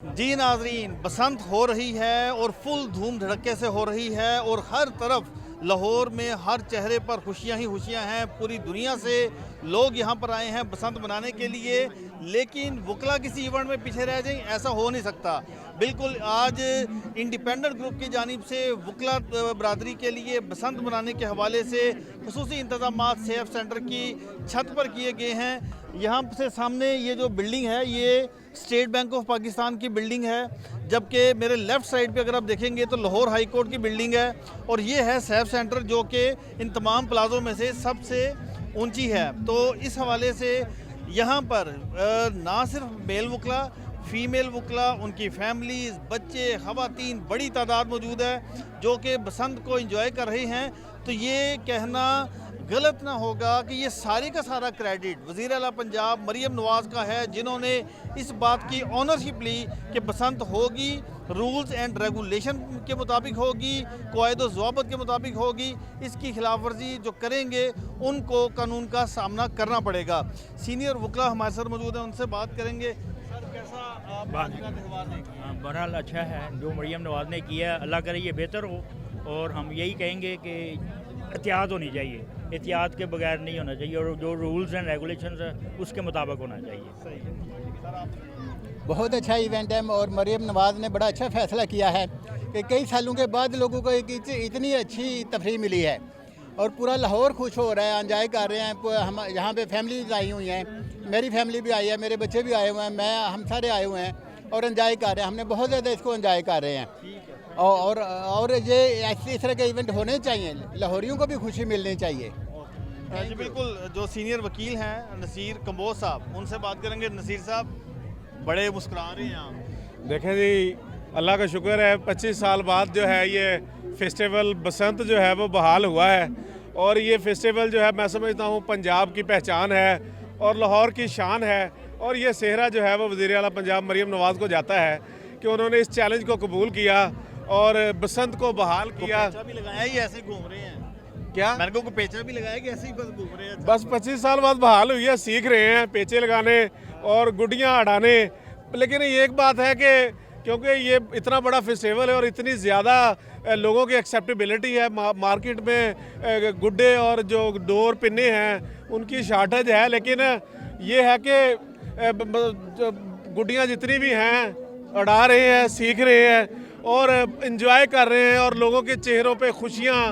जी नाजरीन, बसंत हो रही है और फुल धूम धड़के से हो रही है और हर तरफ लाहौर में हर चेहरे पर खुशियां ही खुशियां हैं। पूरी दुनिया से लोग यहां पर आए हैं बसंत मनाने के लिए, लेकिन वकला किसी इवेंट में पीछे रह जाएं ऐसा हो नहीं सकता। बिल्कुल आज इंडिपेंडेंट ग्रुप की जानिब से वकला बरादरी के लिए बसंत मनाने के हवाले से खुसूसी इंतजाम सेफ सेंटर की छत पर किए गए हैं। यहाँ से सामने ये जो बिल्डिंग है ये स्टेट बैंक ऑफ पाकिस्तान की बिल्डिंग है, जबकि मेरे लेफ़्ट साइड पे अगर आप देखेंगे तो लाहौर हाई कोर्ट की बिल्डिंग है और ये है सेफ सेंटर जो कि इन तमाम प्लाज़ों में से सबसे ऊंची है। तो इस हवाले से यहाँ पर ना सिर्फ मेल वकला, फ़ीमेल वकला, उनकी फैमिलीज़, बच्चे, ख़वातीन बड़ी तादाद मौजूद है जो कि बसंत को इंजॉय कर रहे हैं। तो ये कहना गलत ना होगा कि ये सारे का सारा क्रेडिट वज़ीर आला पंजाब मरियम नवाज़ का है, जिन्होंने इस बात की ऑनरशिप ली कि बसंत होगी, रूल्स एंड रेगुलेशन के मुताबिक होगी, क़वाइद व ज़वाबित के मुताबिक होगी। इसकी खिलाफ वर्जी जो करेंगे उनको कानून का सामना करना पड़ेगा। सीनियर वकला हमारे साथ मौजूद हैं, उनसे बात करेंगे। सर, कैसा आज का त्यौहार देखा? बहरहाल अच्छा है जो मरियम नवाज़ ने किया, अल्लाह करे ये बेहतर हो। और हम यही कहेंगे कि एहतियात होनी चाहिए, एहतियात के बगैर नहीं होना चाहिए और जो रूल्स एंड रेगुलेशंस है उसके मुताबिक होना चाहिए। सही है सर, आप बहुत अच्छा इवेंट है और मरियम नवाज़ ने बड़ा अच्छा फ़ैसला किया है कि कई सालों के बाद लोगों को एक इतनी अच्छी तफरीह मिली है और पूरा लाहौर खुश हो रहा है, एंजॉय कर रहे हैं। हम यहाँ पे फैमिलीज आई हुई हैं, मेरी फैमिली भी आई है, मेरे बच्चे भी आए हुए हैं, हम सारे आए हुए हैं और एंजॉय कर रहे हैं। हमने बहुत ज़्यादा इसको एंजॉय कर रहे हैं और ये इस तरह के इवेंट होने चाहिए, लाहौरियों को भी खुशी मिलनी चाहिए। जी बिल्कुल, जो सीनियर वकील हैं नसीर कंबोज साहब, उनसे बात करेंगे। नसीर साहब बड़े मुस्कुरा रहे हैं आप। देखें जी, अल्लाह का शुक्र है 25 साल बाद जो है ये फेस्टिवल बसंत जो है वो बहाल हुआ है और ये फेस्टिवल जो है मैं समझता हूँ पंजाब की पहचान है और लाहौर की शान है। और ये सेहरा जो है वो वज़ीर आला पंजाब मरियम नवाज़ को जाता है कि उन्होंने इस चैलेंज को कबूल किया और बसंत को बहाल किया। पेचा भी लगाया, ये ऐसे ही घूम रहे हैं क्या मेरे को पेचा भी लगाया कि ऐसे ही बस घूम रहे हैं? बस 25 साल बाद बहाल हुई है, सीख रहे हैं पेचे लगाने और गुड्डियाँ अड़ाने। लेकिन ये एक बात है कि क्योंकि ये इतना बड़ा फेस्टिवल है और इतनी ज़्यादा लोगों की एक्सेप्टेबिलिटी है, मार्केट में गुड्डे और जो डोर पिन्ने हैं उनकी शार्टेज है। लेकिन ये है कि गुड्डियाँ जितनी भी हैं अड़ा रहे हैं, सीख रहे हैं और इन्जॉय कर रहे हैं और लोगों के चेहरों पे खुशियाँ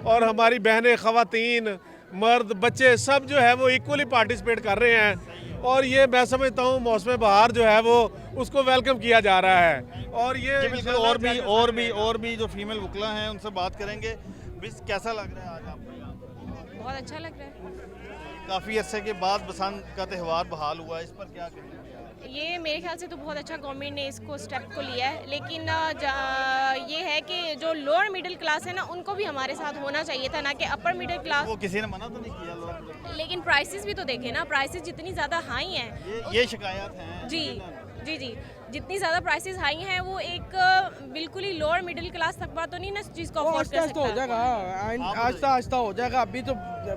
और हमारी बहनें, ख़वातीन, मर्द, बच्चे सब जो है वो इक्वली पार्टिसिपेट कर रहे हैं और ये मैं समझता हूँ मौसम बहार जो है वो उसको वेलकम किया जा रहा है। और ये और भी जो फीमेल वकला हैं उनसे बात करेंगे। मिस, कैसा लग रहा है आज आपको यहाँ पर? बहुत अच्छा लग रहा है। काफ़ी अरसे के बाद बसंत का त्यौहार बहाल हुआ है, इस पर क्या कहेंगे? ये मेरे ख्याल से तो बहुत अच्छा गवर्नमेंट ने इसको स्टेप को लिया है, लेकिन ये है कि जो लोअर मिडिल क्लास है ना उनको भी हमारे साथ होना चाहिए था, ना कि अपर मिडिल क्लास। वो किसी ने मना तो नहीं किया लोग? लेकिन प्राइसेस भी तो देखें ना, प्राइसेस जितनी ज़्यादा हाई हैं ये शिकायत है जी जी, जितनी ज़्यादा प्राइसेस हाई हैं वो एक बिल्कुल ही लोअर मिडिल क्लास तबका तो नहीं ना जिसको अफोर्ड कर सकता हो जाएगा। आहिस्ता आहिस्ता हो जाएगा। अभी तो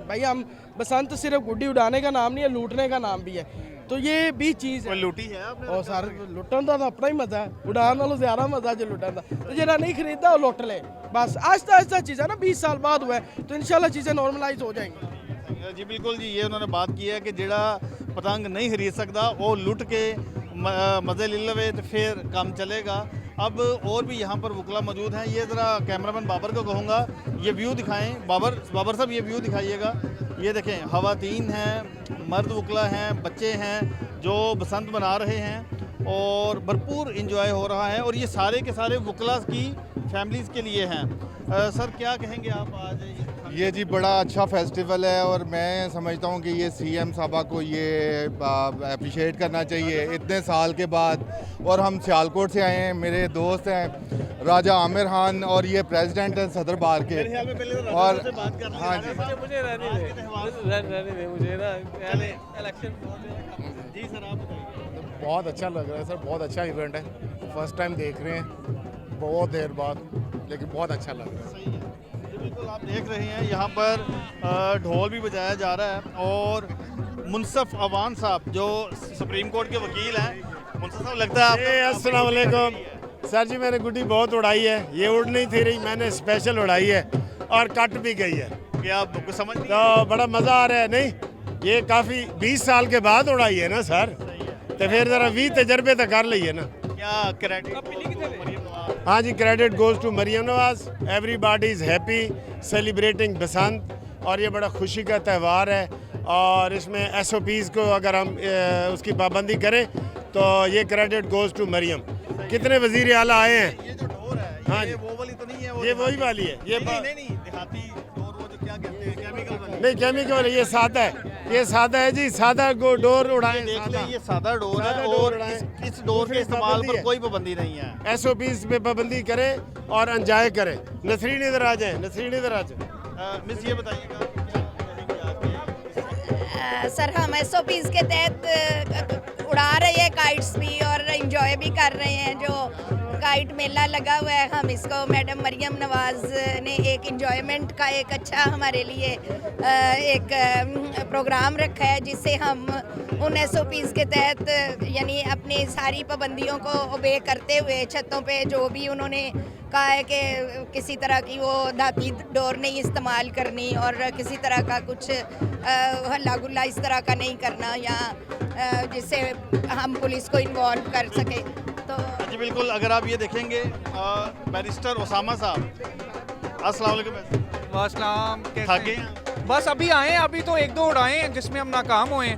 भाई हम बसंत सिर्फ गुड्डी उड़ाने का नाम नहीं है, लूटने का नाम भी है। तो ये भी चीज़ है। लूटी है आपने? और सारे लुटन का तो अपना ही मजा है, उड़ान वालों ज़्यादा मजा जो लुटन का। तो जरा नहीं खरीदा वो लुट ले बस। आहिस्ता आहिस्ता चीज़ है ना, 20 साल बाद हुआ है तो इंशाल्लाह चीज़ें नॉर्मलाइज हो जाएंगी। जी बिल्कुल जी, ये उन्होंने बात की है कि जेड़ा पतंग नहीं खरीद सकता वो लुट के मज़े ले लवे तो फिर काम चलेगा। अब और भी यहाँ पर वकला मौजूद हैं, ये ज़रा कैमरामैन बाबर को कहूँगा ये व्यू दिखाएं। बाबर साहब ये व्यू दिखाइएगा। ये देखें, ख़वातीन हैं, मर्द वकला हैं, बच्चे हैं जो बसंत मना रहे हैं और भरपूर इंजॉय हो रहा है और ये सारे के सारे वकला की फैमिलीज़ के लिए हैं। सर, क्या कहेंगे आप आज? ये जी बड़ा अच्छा फेस्टिवल है और मैं समझता हूँ कि ये सीएम साहबा को ये अप्रिशिएट करना चाहिए इतने साल के बाद। और हम सियालकोट से आए हैं, मेरे दोस्त हैं राजा आमिर खान और ये प्रेसिडेंट हैं सदर बार के। और हाँ जी, मुझे रहने दे मुझे ना इलेक्शन। जी सर, आप बताइए। बहुत अच्छा लग रहा है सर, बहुत अच्छा इवेंट है, फर्स्ट टाइम देख रहे हैं बहुत देर बाद, लेकिन बहुत अच्छा लग रहा है। सही है। बिल्कुल, आप देख रहे हैं यहाँ पर ढोल भी बजाया जा रहा है और मुनसफ अवान साहब जो सुप्रीम कोर्ट के वकील हैं मुंसफ साहब लगता है ए, अस्सलाम वालेकुम सर जी, मैंने गुड्डी बहुत उड़ाई है, ये उड़ नहीं थी रही, मैंने स्पेशल उड़ाई है और कट भी गई है, क्या आपको समझ नहीं तो बड़ा मज़ा आ रहा है। नहीं, ये काफ़ी 20 साल के बाद उड़ाई है ना सर, तो फिर ज़रा 20 तजर्बे तो कर ली है ना। क्या क्रेडिट? हाँ जी, credit goes to Maryam Nawaz. Everybody is happy celebrating Basant, और ये बड़ा खुशी का त्यौहार है, और इसमें SOPs को अगर हम उसकी पाबंदी करें तो ये क्रेडिट गोज़ टू मरियम। कितने वज़ीर आला आए हैं। ये जो डोर है, हाँ ये जी। वो वाली तो नहीं है? ये वही वाली है, ये नहीं देहाती डोर, वो जो क्या कहते हैं, केमिकल वाली। नहीं, केमिकल, ये सादा है, ये सादा है जी, सादा डोर उड़ाएं। देख ले, ये सादा डोर है, सादा डोर और उड़ाएं। इस डोर के दूसरी इस्तेमाल पाबंदी पर है। कोई पाबंदी नहीं है। SOPs पे पाबंदी करें और एंजॉय करें। नसरीन इधर आ जाए, नसरीन इधर आ जाए। मिस ये बताइएगा, सर हम SOPs के तहत उड़ा रहे हैं काइट्स भी और इंजॉय भी कर रहे हैं। जो काइट मेला लगा हुआ है, हम इसको मैडम मरियम नवाज़ ने एक इंजॉयमेंट का एक अच्छा हमारे लिए एक प्रोग्राम रखा है, जिससे हम उन SOPs के तहत यानी अपनी सारी पाबंदियों को ओबे करते हुए छतों पे जो भी उन्होंने कहा है कि किसी तरह की वो धाती डोर नहीं इस्तेमाल करनी और किसी तरह का कुछ हल्ला गुल्ला इस तरह का नहीं करना, या जिससे हम पुलिस को इन्वॉल्व कर सके। तो जी बिल्कुल, अगर आप ये देखेंगे बैरिस्टर ओसामा साहब, अस्सलाम वालेकुम। वासलाम, थके बस अभी आए हैं, अभी तो एक दो उड़ाए हैं जिसमें हम नाकाम हुए हैं।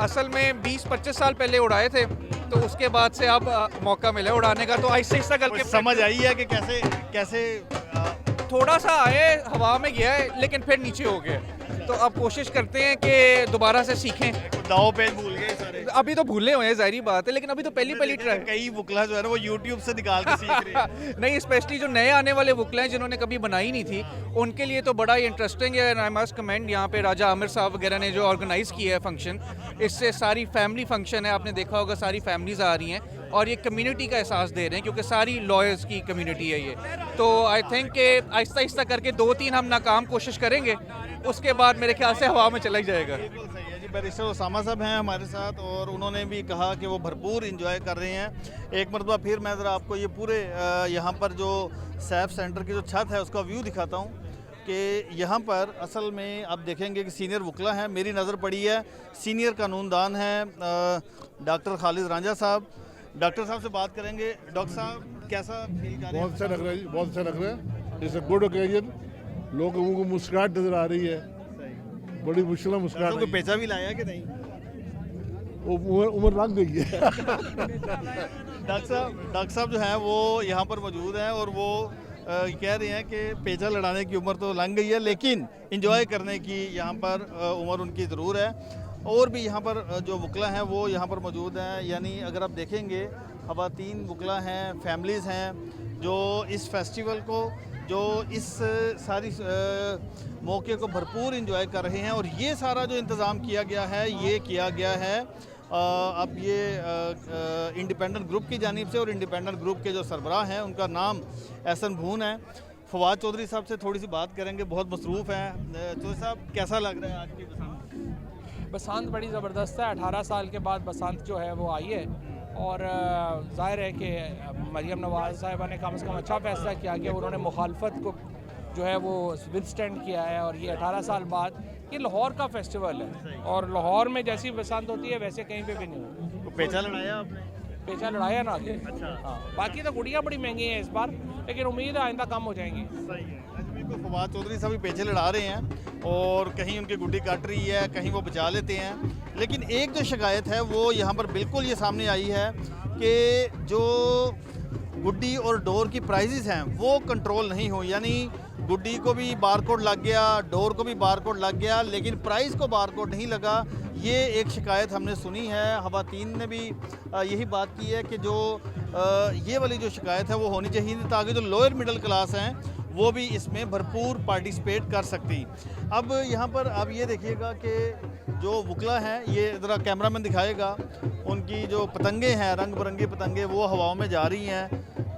असल में 20-25 साल पहले उड़ाए थे, तो उसके बाद से अब मौका मिला उड़ाने का, तो आहिस्ता आहिस्ता करके समझ आई है कि कैसे कैसे थोड़ा सा आए, हवा में गया है लेकिन फिर नीचे हो गया। तो अब कोशिश करते हैं कि दोबारा से सीखें। दाव पेच भूल गए सारे। अभी तो भूले हुए हैं, जाहिर बात है, लेकिन अभी तो पहली ट्राई। कई वुकला जो है ना वो YouTube से निकाल के सीख रहे हैं। नहीं, स्पेशली जो नए आने वाले वुकला हैं जिन्होंने कभी बनाई नहीं थी, उनके लिए तो बड़ा ही इंटरेस्टिंग है। आई मस्ट कमेंड यहाँ पे राजा आमिर साहब वगैरह ने जो ऑर्गेनाइज़ किया है फंक्शन, इससे सारी फैमिली फंक्शन है, आपने देखा होगा सारी फैमिलीज़ आ रही हैं और ये कम्युनिटी का एहसास दे रहे हैं, क्योंकि सारी लॉयर्स की कम्युनिटी है ये। तो आई थिंक कि आहिस्ता आहिस्ता करके 2-3 हम नाकाम कोशिश करेंगे, उसके बाद मेरे ख्याल से हवा में चला ही जाएगा। बिल्कुल सही है जी। बैरिस्टर ओसामा साहब हैं हमारे साथ, और उन्होंने भी कहा कि वो भरपूर इंजॉय कर रहे हैं। एक मरतबा फिर मैं ज़रा आपको ये पूरे यहाँ पर जो सैफ सेंटर की जो छत है उसका व्यू दिखाता हूँ कि यहाँ पर असल में आप देखेंगे कि सीनियर वुकला हैं। मेरी नज़र पड़ी है सीनियर कानूनदान हैं डॉक्टर खालिद रांझा साहब। डॉक्टर साहब से बात करेंगे। डॉक्टर साहब कैसा फील कर रहे हैं? बहुत अच्छा लग रहा है जी, बहुत अच्छा लग रहा है। इट्स अ गुड ओकेजन, लोगों को मुस्कुराहट नजर आ रही है, बड़ी मुश्किल मुस्कुराहट। कोई पेचा भी लाया कि नहीं? वो उम्र लग गई है। डॉक्टर साहब जो हैं वो यहाँ पर मौजूद हैं, और वो कह रहे हैं कि पेचा लड़ाने की उम्र तो लग गई है, लेकिन इंजॉय करने की यहाँ पर उम्र उनकी ज़रूर है। और भी यहाँ पर जो वुकला हैं वो यहाँ पर मौजूद हैं। यानी अगर आप देखेंगे ख़वातीन वुकला हैं, फैमिलीज़ हैं जो इस फेस्टिवल को, जो इस सारी मौके को भरपूर इंजॉय कर रहे हैं। और ये सारा जो इंतज़ाम किया गया है, ये किया गया है अब ये इंडिपेंडेंट ग्रुप की जानिब से, और इंडिपेंडेंट ग्रुप के जो सरबराह हैं उनका नाम एहसन भून है। फवाद चौधरी साहब से थोड़ी सी बात करेंगे, बहुत मसरूफ़ हैं। चौधरी साहब कैसा लग रहा है आज की बसंत? बसंत बड़ी ज़बरदस्त है। 18 साल के बाद बसंत जो है वो आई है, और ज़ाहिर है कि मरियम नवाज़ साहिबा ने कम से कम अच्छा फ़ैसला किया कि उन्होंने मुखालफत को जो है वो विदस्टैंड किया है। और ये 18 साल बाद ये लाहौर का फेस्टिवल है, और लाहौर में जैसी बसंत होती है वैसे कहीं पे भी नहीं होती। तो पेचा लड़ाया आपने? पेचा लड़ाया ना। अच्छा। हाँ, बाकी तो गुड़ियाँ बड़ी महंगी हैं इस बार, लेकिन उम्मीद है आइंदा कम हो जाएंगी। सही है। बिल्कुल, फवाद चौधरी साहब भी पेचे लड़ा रहे हैं, और कहीं उनकी गुड्डी कट रही है, कहीं वो बचा लेते हैं। लेकिन एक जो शिकायत है वो यहाँ पर बिल्कुल ये सामने आई है कि जो गुड्डी और डोर की प्राइजेस हैं वो कंट्रोल नहीं हुई। यानी गुड्डी को भी बारकोड लग गया, डोर को भी बारकोड लग गया, लेकिन प्राइस को बारकोड नहीं लगा। ये एक शिकायत हमने सुनी है। ख़वातीन ने भी यही बात की है कि जो ये वाली जो शिकायत है वो होनी चाहिए थी, ताकि जो लोअर मिडिल क्लास हैं वो भी इसमें भरपूर पार्टिसिपेट कर सकती। अब यहाँ पर आप ये देखिएगा कि जो वुकला हैं, ये ज़रा कैमरामैन दिखाएगा, उनकी जो पतंगे हैं, रंग बिरंगी पतंगे, वो हवाओं में जा रही हैं।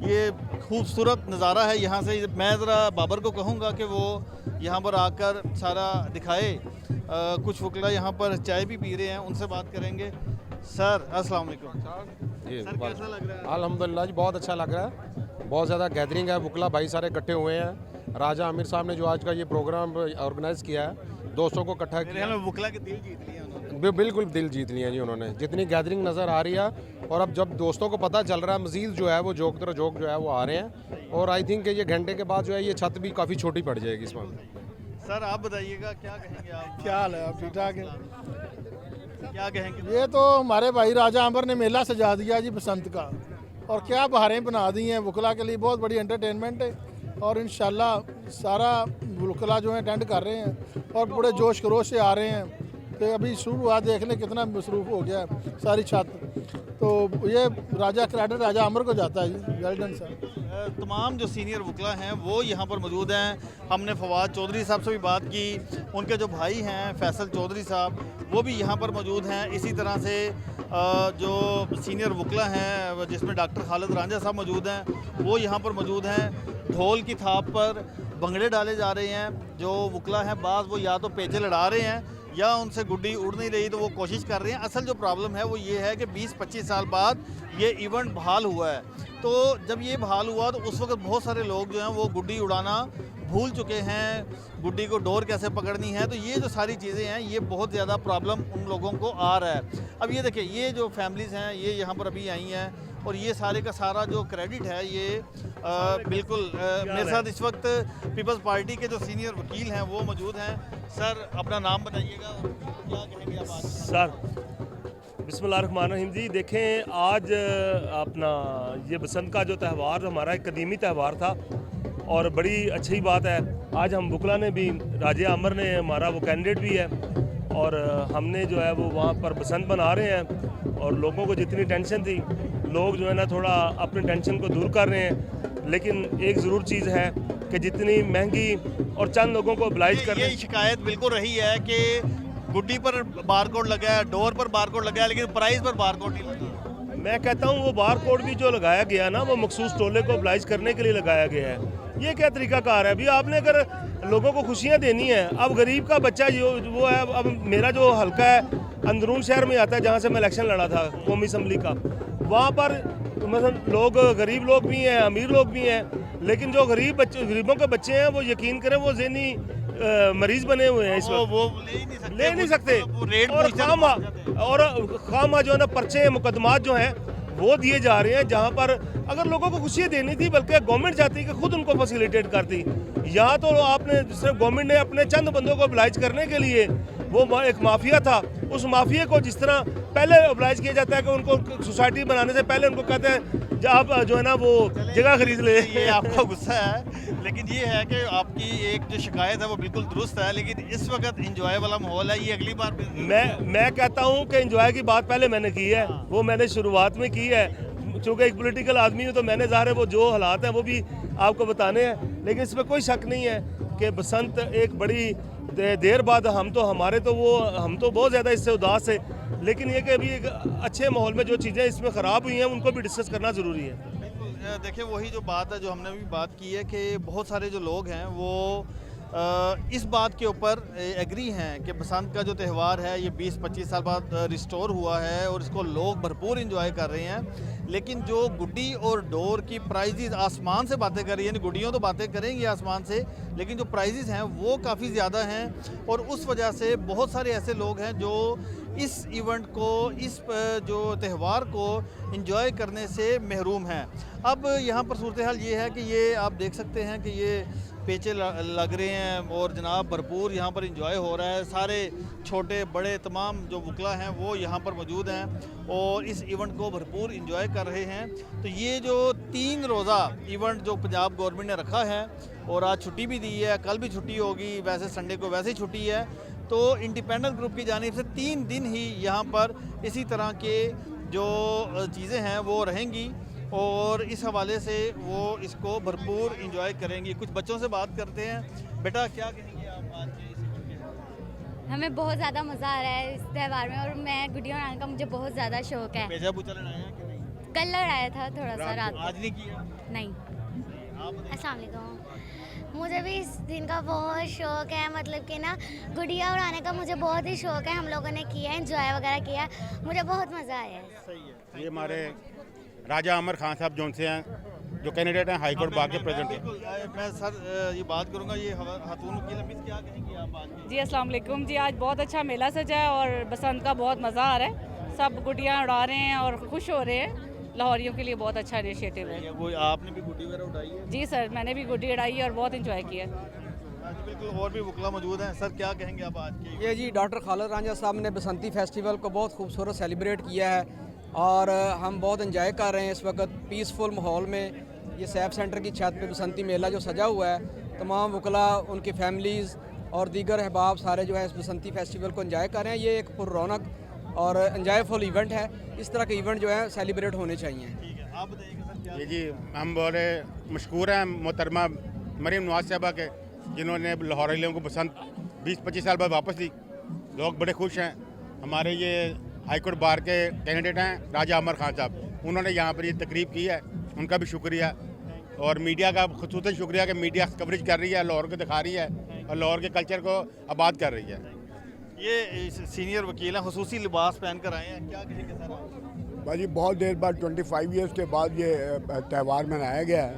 ये खूबसूरत नज़ारा है। यहाँ से मैं ज़रा बाबर को कहूँगा कि वो यहाँ पर आकर सारा दिखाए। कुछ वुकला यहाँ पर चाय भी पी रहे हैं, उनसे बात करेंगे। सर अस्सलाम वालेकुम। जी सर कैसा लग रहा है? अल्हम्दुलिल्लाह जी बहुत अच्छा लग रहा है। बहुत ज़्यादा गैदरिंग है, वुकला भाई सारे इकट्ठे हुए हैं। राजा आमिर साहब ने जो आज का ये प्रोग्राम ऑर्गेनाइज़ किया है, दोस्तों को इकट्ठा मेरे किया, ख्याल में वुकला के दिल जीत लिया उन्होंने। बिल्कुल दिल जीत लिया जी उन्होंने। जितनी गैदरिंग नज़र आ रही है और अब जब दोस्तों को पता चल रहा है मज़ीद जो है वो जोक जो है वो आ रहे हैं, और आई थिंक ये घंटे के बाद जो है ये छत भी काफ़ी छोटी पड़ जाएगी इस वक्त। सर आप बताइएगा क्या कहेंगे आप? क्या हाल है? आप ठीक ठाक है? क्या कहेंगे? ये तो हमारे भाई राजा अमर ने मेला सजा दिया जी बसंत का, और क्या बहारें बना दी हैं। वुकला के लिए बहुत बड़ी एंटरटेनमेंट है, और इंशाल्लाह सारा वुकला जो है अटेंड कर रहे हैं और बड़े जोश खरोश से आ रहे हैं। तो अभी शुरू हुआ, देख लें कितना मसरूफ़ हो गया है सारी छत। तो ये राजा क्रेडिट राजा अमर को जाता है जी। Well done sir. तमाम जो सीनियर वुकला हैं वो यहाँ पर मौजूद हैं। हमने फवाद चौधरी साहब से भी बात की, उनके जो भाई हैं फैसल चौधरी साहब वो भी यहाँ पर मौजूद हैं। इसी तरह से जो सीनियर वुकला हैं जिसमें डॉक्टर खालिद रांझा साहब मौजूद हैं वो यहाँ पर मौजूद हैं। ढोल की थाप पर भंगड़े डाले जा रहे हैं। जो वुकला हैं बाज़ वो या तो पेचे लड़ा रहे हैं या उनसे गुड्डी उड़ नहीं रही तो वो कोशिश कर रहे हैं। असल जो प्रॉब्लम है वो ये है कि 20-25 साल बाद ये इवेंट बहाल हुआ है। तो जब ये बहाल हुआ तो उस वक्त बहुत सारे लोग जो हैं वो गुड्डी उड़ाना भूल चुके हैं, गुड्डी को डोर कैसे पकड़नी है। तो ये जो सारी चीज़ें हैं ये बहुत ज़्यादा प्रॉब्लम उन लोगों को आ रहा है। अब ये देखिए ये जो फैमिलीज़ हैं ये यहाँ पर अभी आई हैं, और ये सारे का सारा जो क्रेडिट है ये बिल्कुल मेरे साथ इस वक्त पीपल्स पार्टी के जो सीनियर वकील हैं वो मौजूद हैं। सर अपना नाम बताइएगा, क्या कहेंगे आप आज? सर बिस्मिल्लाहिर्रहमानिर्रहीम जी, देखें आज अपना ये बसंत का जो त्यौहार हमारा एक कदीमी त्यौहार था और बड़ी अच्छी बात है। आज हम वुकला ने भी, राजा अमर ने हमारा वो कैंडिडेट भी है, और हमने जो है वो वहाँ पर बसंत मना रहे हैं। और लोगों को जितनी टेंशन थी, लोग जो है ना थोड़ा अपनी टेंशन को दूर कर रहे हैं। लेकिन एक ज़रूर चीज़ है कि जितनी महंगी और चंद लोगों को oblige कर, ये शिकायत बिल्कुल रही है कि गुड्डी पर बारकोड लगा है, डोर पर बारकोड लगा है, लेकिन प्राइस पर बारकोड नहीं लगा। मैं कहता हूँ वो बारकोड भी जो लगाया गया ना वो मखसूस टोले को oblige करने के लिए लगाया गया है। ये क्या तरीकाकार है? अभी आपने अगर लोगों को खुशियाँ देनी है, अब गरीब का बच्चा जो वो है, अब मेरा जो हल्का है अंदरून शहर में आता है जहाँ से मैं इलेक्शन लड़ा था कौमी असम्बली का, वहाँ पर मतलब लोग, गरीब लोग भी हैं, अमीर लोग भी हैं, लेकिन जो गरीबों के बच्चे हैं वो यकीन करें वो ज़हनी मरीज बने हुए हैं इस वक्त, वो ले नहीं सकते। और खामा जो है ना पर्चे मुकदमात जो हैं वो दिए जा रहे हैं, जहाँ पर अगर लोगों को खुशियाँ देनी थी बल्कि गवर्नमेंट चाहती कि खुद उनको फैसिलिटेट करती। यहाँ तो आपने सिर्फ गवर्नमेंट ने अपने चंद बंदों को oblige करने के लिए, वो एक माफिया था, उस माफिया को जिस तरह पहले oblige किया जाता है कि उनको सोसाइटी बनाने से पहले उनको कहते हैं आप जो है ना वो जगह खरीद ले। ये आपका गुस्सा है, लेकिन ये है कि आपकी एक जो शिकायत है वो बिल्कुल दुरुस्त है, लेकिन इस वक्त इंजॉय वाला माहौल है। ये अगली बार मैं कहता हूँ कि इंजॉय की बात पहले मैंने की है, वो मैंने शुरुआत में की है। चूँकि एक पॉलिटिकल आदमी हूँ तो मैंने ज़ाहिर है वो जो हालात हैं वो भी आपको बताने हैं। लेकिन इसमें कोई शक नहीं है कि बसंत एक बड़ी देर बाद हम तो बहुत ज़्यादा इससे उदास है, लेकिन ये कि अभी एक अच्छे माहौल में जो चीज़ें इसमें ख़राब हुई हैं उनको भी डिस्कस करना ज़रूरी है। देखिए वही जो बात है जो हमने भी बात की है कि बहुत सारे जो लोग हैं वो इस बात के ऊपर एग्री हैं कि बसंत का जो त्यौहार है ये 20-25 साल बाद रिस्टोर हुआ है और इसको लोग भरपूर एंजॉय कर रहे हैं। लेकिन जो गुड्डी और डोर की प्राइजेज़ आसमान से बातें कर रही हैं, गुड्डियों तो बातें करेंगी आसमान से, लेकिन जो प्राइजेज़ हैं वो काफ़ी ज़्यादा हैं, और उस वजह से बहुत सारे ऐसे लोग हैं जो इस इवेंट को, इस जो त्यौहार को एंजॉय करने से महरूम हैं। अब यहाँ पर सूरत हाल ये है कि ये आप देख सकते हैं कि ये पेचे लग रहे हैं और जनाब भरपूर यहाँ पर एंजॉय हो रहा है। सारे छोटे बड़े तमाम जो वुकला हैं वो यहाँ पर मौजूद हैं और इस इवेंट को भरपूर एंजॉय कर रहे हैं। तो ये जो 3 रोज़ा इवेंट जो पंजाब गवर्नमेंट ने रखा है, और आज छुट्टी भी दी है, कल भी छुट्टी होगी, वैसे संडे को वैसे ही छुट्टी है, तो इंडिपेंडेंट ग्रुप की जानिब से 3 दिन ही यहाँ पर इसी तरह के जो चीज़ें हैं वो रहेंगी, और इस हवाले से वो इसको भरपूर एंजॉय करेंगी। कुछ बच्चों से बात करते हैं। बेटा क्या कहेंगे आप आज के इस इवेंट में? हमें बहुत ज़्यादा मज़ा आ रहा है इस त्यौहार में, और मैं गुड्डियाँ उड़ाने का मुझे बहुत ज़्यादा शौक है। पेचा पूचा लड़ाया कि नहीं? कल लड़ाया था थोड़ा सा रात। आज नहीं किया? नहीं। अस्सलाम वालेकुम। मुझे भी इस दिन का बहुत शौक़ है, मतलब कि ना गुड़िया उड़ाने का मुझे बहुत ही शौक़ है। हम लोगों ने किया है, एंजॉय वगैरह किया, मुझे बहुत मज़ा आया है। सही है। ये हमारे राजा आमिर खान साहब जो उनसे हैं, जो कैंडिडेट हैं हाई कोर्ट बार के प्रेसिडेंट हैं। बिल्कुल, मैं सर ये बात करूंगा, ये खातून वकील हमीद क्या कहेंगी आप आज के? जी अस्सलाम वालेकुम जी, आज बहुत अच्छा मेला सजा है और बसंत का बहुत मज़ा आ रहा है। सब गुड्डियाँ उड़ा रहे हैं और खुश हो रहे हैं। लाहौरियों के लिए बहुत अच्छा इनिशिएटिव है। वो आपने भी गुड्डी वगैरह उड़ाई है? जी सर, मैंने भी गुड्डी उड़ाई है और बहुत इंजॉय किया। बिल्कुल, और भी वकला मौजूद हैं। सर क्या कहेंगे आप आज के? ये जी डॉक्टर खालिद रांझा साहब ने बसंती फेस्टिवल को बहुत खूबसूरत सेलिब्रेट किया है और हम बहुत इंजॉय कर रहे हैं इस वक्त पीसफुल माहौल में। ये सैफ सेंटर की छत पे बसंती मेला जो सजा हुआ है, तमाम वकला, उनकी फैमिलीज़ और दीगर अहबाब सारे जो है इस बसंती फेस्टिवल को इंजॉय कर रहे हैं। ये एक पुररौनक और इंजॉयफुल इवेंट है। इस तरह के इवेंट जो है सेलिब्रेट होने चाहिए। ठीक है, आप बताइए सर क्या? ये जी हम बड़े मशहूर हैं मोहतरमा मरीम नवाज साहबा के, जिन्होंने लाहौर वालियों को बसंत 20-25 साल बाद वापस दी। लोग बड़े खुश हैं। हमारे ये हाई कोर्ट बार के कैंडिडेट हैं राजा आमिर खान साहब, उन्होंने यहाँ पर ये तकरीब की है, उनका भी शुक्रिया। और मीडिया का खुसूसन शुक्रिया कि मीडिया कवरेज कर रही है, लाहौर को दिखा रही है और लाहौर के कल्चर को आबाद कर रही है। ये सीनियर वकील हैं, खुसूसी लिबास पहन कर आए हैं, क्या कहेंगे सर आप? भाजी बहुत देर बाद 25 ईयर्स के बाद ये त्यौहार मनाया गया है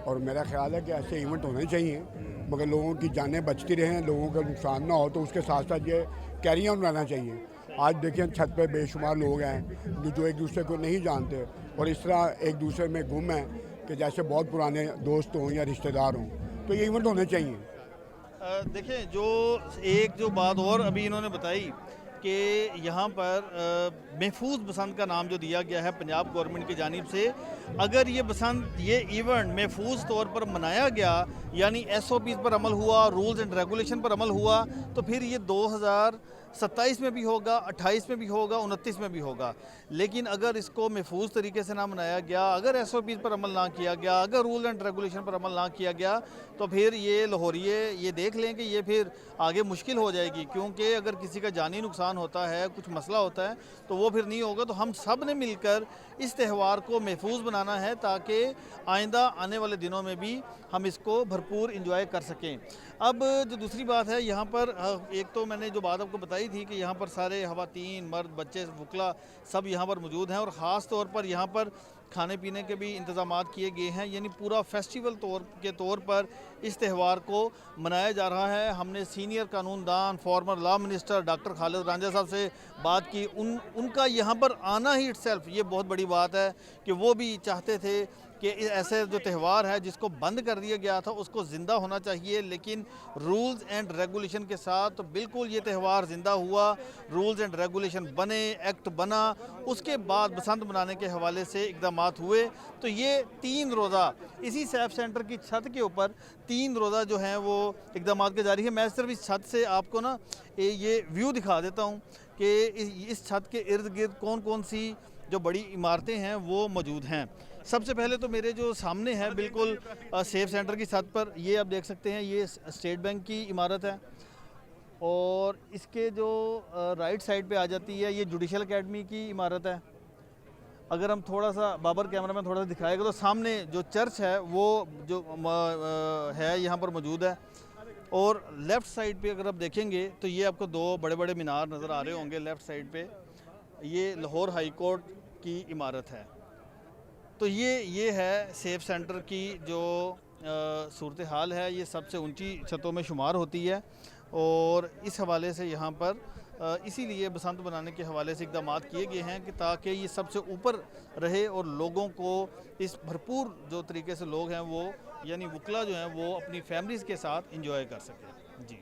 और मेरा ख्याल है कि ऐसे इवेंट होने चाहिए, मगर लोगों की जानें बचती रहें, लोगों का नुकसान ना हो, तो उसके साथ साथ ये कैरी ऑन रहना चाहिए। आज देखिए छत पे बेशुमार लोग हैं जो एक दूसरे को नहीं जानते और इस तरह एक दूसरे में गुम हैं कि जैसे बहुत पुराने दोस्त हों या रिश्तेदार हों, तो ये इवेंट होने चाहिए। देखें, जो बात और अभी इन्होंने बताई कि यहाँ पर महफूज बसंत का नाम जो दिया गया है पंजाब गवर्नमेंट की जानिब से, अगर ये बसंत ये इवेंट महफूज तौर पर मनाया गया, यानी SOPs पर अमल हुआ, रूल्स एंड रेगुलेशन पर अमल हुआ, तो फिर ये 2027 में भी होगा, 28 में भी होगा, 29 में भी होगा। लेकिन अगर इसको महफूज तरीके से ना मनाया गया, अगर SOPs पर अमल ना किया गया, अगर रूल एंड रेगुलेशन पर अमल ना किया गया, तो फिर ये लाहौरिये ये देख लें कि ये फिर आगे मुश्किल हो जाएगी। क्योंकि अगर किसी का जानी नुकसान होता है, कुछ मसला होता है, तो वो फिर नहीं होगा। तो हम सब ने मिलकर इस त्यौहार को महफूज बनाना है ताकि आइंदा आने वाले दिनों में भी हम इसको भरपूर इंजॉय कर सकें। अब जो दूसरी बात है, यहाँ पर एक तो मैंने जो बात आपको बताई थी कि यहाँ पर सारे ख़वातीन, मर्द, बच्चे, वकला सब यहाँ पर मौजूद हैं और ख़ास तौर पर यहाँ पर खाने पीने के भी इंतज़ामात किए गए हैं। यानी पूरा फेस्टिवल के तौर पर इस त्यौहार को मनाया जा रहा है। हमने सीनियर कानूनदान, former law minister doctor Khalid Ranjha साहब से बात की। उनका यहाँ पर आना ही इटसेल्फ ये बहुत बड़ी बात है कि वो भी चाहते थे कि ऐसे जो त्यौहार है जिसको बंद कर दिया गया था उसको ज़िंदा होना चाहिए, लेकिन रूल्स एंड रेगुलेशन के साथ। तो बिल्कुल ये त्यौहार ज़िंदा हुआ, रूल्स एंड रेगुलेशन बने, एक्ट बना, उसके बाद बसंत मनाने के हवाले से इक़दामात हुए। तो ये 3 रोज़ा इसी सैफ सेंटर की छत के ऊपर 3 रोज़ा जो हैं वो इक़दामात के जारी है। मैं सिर्फ इस छत से आपको ना ये व्यू दिखा देता हूँ कि इस छत के इर्द गिर्द कौन कौन सी जो बड़ी इमारतें हैं वो मौजूद हैं। सबसे पहले तो मेरे जो सामने है बिल्कुल सेफ सेंटर की छत पर, ये आप देख सकते हैं, ये स्टेट बैंक की इमारत है और इसके जो राइट साइड पे आ जाती है ये जुडिशल एकेडमी की इमारत है। अगर हम थोड़ा सा बाबर कैमरा में थोड़ा सा दिखाएगा तो सामने जो चर्च है वो जो है यहाँ पर मौजूद है। और लेफ़्ट साइड पे अगर आप देखेंगे तो ये आपको 2 बड़े बड़े मीनार नज़र आ रहे होंगे लेफ़्ट साइड पे। ये लाहौर हाई कोर्ट की इमारत है। तो ये है सेफ सेंटर की जो सूरत हाल है, ये सबसे ऊंची छतों में शुमार होती है और इस हवाले से यहाँ पर इसीलिए बसंत बनाने के हवाले से इक़दामात किए गए हैं कि ताकि ये सबसे ऊपर रहे और लोगों को इस भरपूर जो तरीके से लोग हैं वो यानी वकला जो हैं वो अपनी फैमिलीज़ के साथ इंजॉय कर सकें। जी।